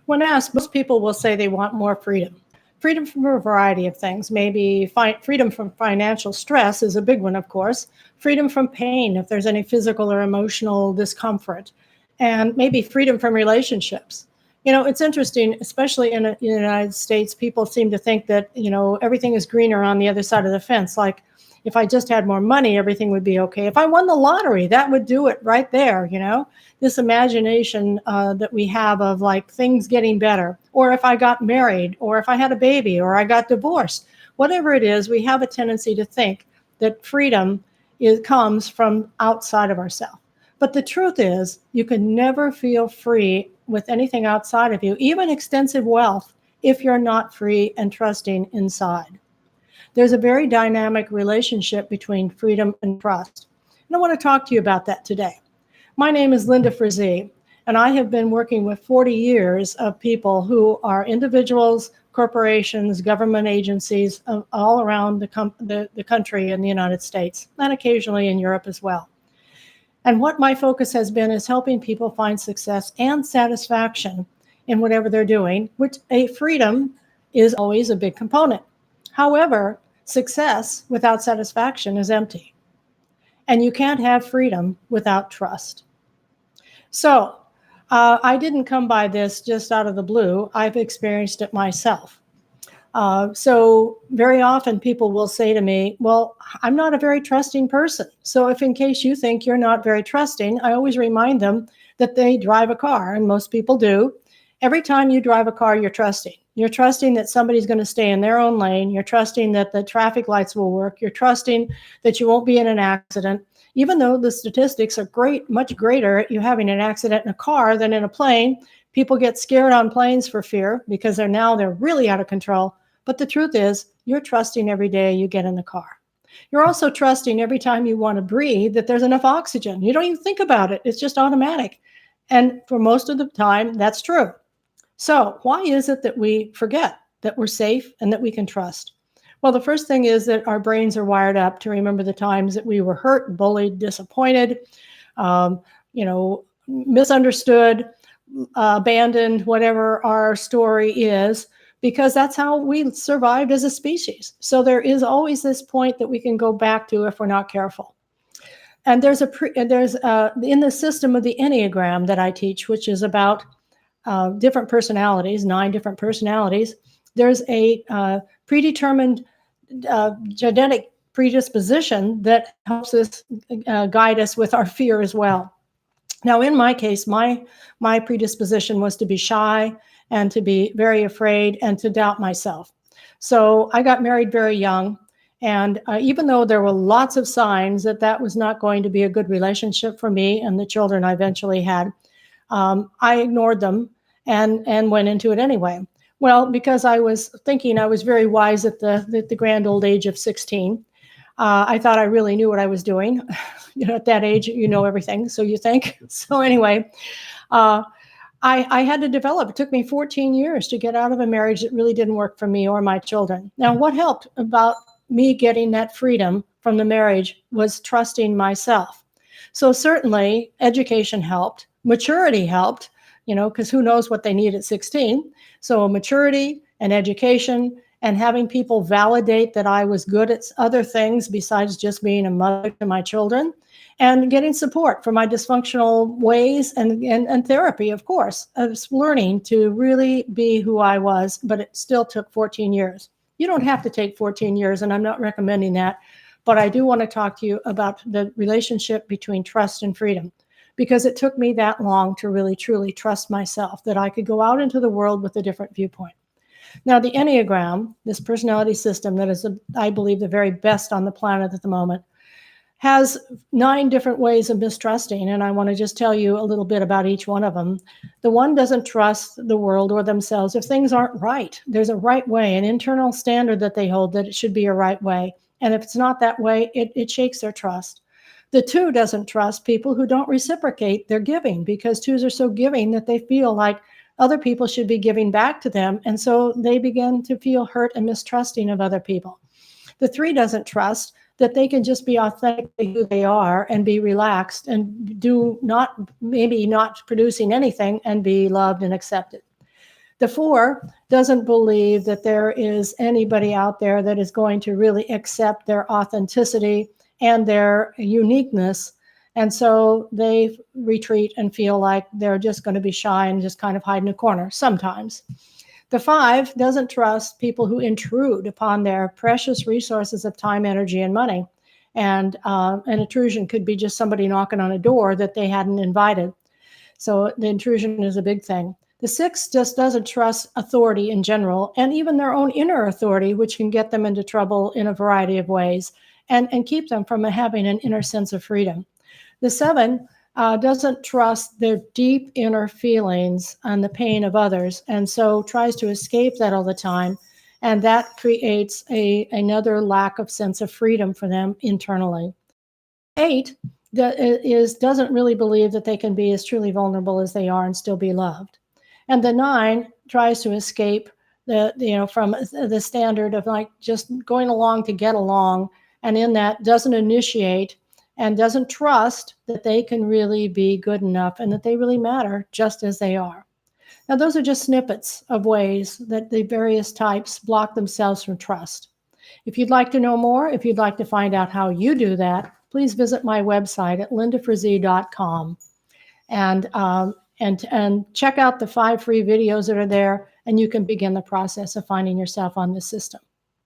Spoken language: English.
When asked, most people will say they want more freedom. Freedom from a variety of things. Maybe freedom from financial stress is a big one, of course. Freedom from pain, if there's any physical or emotional discomfort. And maybe freedom from relationships. It's interesting, especially in the United States, people seem to think that, everything is greener on the other side of the fence. Like, if I just had more money, everything would be okay. If I won the lottery, that would do it right there, this imagination that we have of like things getting better, or if I got married, or if I had a baby, or I got divorced, whatever it is, we have a tendency to think that freedom comes from outside of ourselves. But the truth is, you can never feel free with anything outside of you, even extensive wealth, if you're not free and trusting inside. There's a very dynamic relationship between freedom and trust. And I want to talk to you about that today. My name is Linda Frazee, and I have been working with 40 years of people who are individuals, corporations, government agencies all around the country in the United States, and occasionally in Europe as well. And what my focus has been is helping people find success and satisfaction in whatever they're doing, which a freedom is always a big component. However, success without satisfaction is empty. And you can't have freedom without trust. So I didn't come by this just out of the blue. I've experienced it myself. So very often people will say to me, well, I'm not a very trusting person. So if in case you think you're not very trusting, I always remind them that they drive a car, and most people do. Every time you drive a car, you're trusting. You're trusting that somebody's going to stay in their own lane. You're trusting that the traffic lights will work. You're trusting that you won't be in an accident, even though the statistics are much greater at you having an accident in a car than in a plane. People get scared on planes for fear because they're really out of control. But the truth is, you're trusting every day you get in the car. You're also trusting every time you want to breathe that there's enough oxygen. You don't even think about it. It's just automatic. And for most of the time, that's true. So why is it that we forget that we're safe and that we can trust? Well, the first thing is that our brains are wired up to remember the times that we were hurt, bullied, disappointed, misunderstood, abandoned, whatever our story is, because that's how we survived as a species. So there is always this point that we can go back to if we're not careful. And there's in the system of the Enneagram that I teach, which is about different personalities, 9 different personalities, there's a predetermined genetic predisposition that helps us guide us with our fear as well. Now, in my case, my predisposition was to be shy and to be very afraid and to doubt myself. So I got married very young. And even though there were lots of signs that that was not going to be a good relationship for me and the children I eventually had, I ignored them and went into it anyway. Well, because I was thinking I was very wise at the grand old age of 16. I thought I really knew what I was doing. At that age, you know everything, so you think. So anyway, I had to develop. It took me 14 years to get out of a marriage that really didn't work for me or my children. Now, what helped about me getting that freedom from the marriage was trusting myself. So certainly education helped, maturity helped, because who knows what they need at 16. So maturity and education and having people validate that I was good at other things besides just being a mother to my children, and getting support for my dysfunctional ways and therapy, of course. I was learning to really be who I was, but it still took 14 years. You don't have to take 14 years, and I'm not recommending that, but I do want to talk to you about the relationship between trust and freedom, because it took me that long to really, truly trust myself that I could go out into the world with a different viewpoint. Now, the Enneagram, this personality system that is, I believe, the very best on the planet at the moment, has 9 different ways of mistrusting, and I want to just tell you a little bit about each one of them. The one doesn't trust the world or themselves if things aren't right. There's a right way, an internal standard that they hold that it should be a right way, and if it's not that way, it shakes their trust. The 2 doesn't trust people who don't reciprocate their giving, because 2s are so giving that they feel like other people should be giving back to them, and so they begin to feel hurt and mistrusting of other people. The 3 doesn't trust that they can just be authentically who they are and be relaxed and maybe not producing anything and be loved and accepted. The 4 doesn't believe that there is anybody out there that is going to really accept their authenticity and their uniqueness. And so they retreat and feel like they're just going to be shy and just kind of hide in a corner sometimes. The 5 doesn't trust people who intrude upon their precious resources of time, energy, and money. And an intrusion could be just somebody knocking on a door that they hadn't invited. So the intrusion is a big thing. The 6 just doesn't trust authority in general, and even their own inner authority, which can get them into trouble in a variety of ways and keep them from having an inner sense of freedom. The 7 doesn't trust their deep inner feelings and the pain of others, and so tries to escape that all the time. And that creates another lack of sense of freedom for them internally. 8 doesn't really believe that they can be as truly vulnerable as they are and still be loved. And the 9 tries to escape from the standard of like just going along to get along, and in that doesn't initiate and doesn't trust that they can really be good enough and that they really matter just as they are. Now, those are just snippets of ways that the various types block themselves from trust. If you'd like to know more, if you'd like to find out how you do that, please visit my website at lindafrazee.com and check out the 5 free videos that are there, and you can begin the process of finding yourself on this system.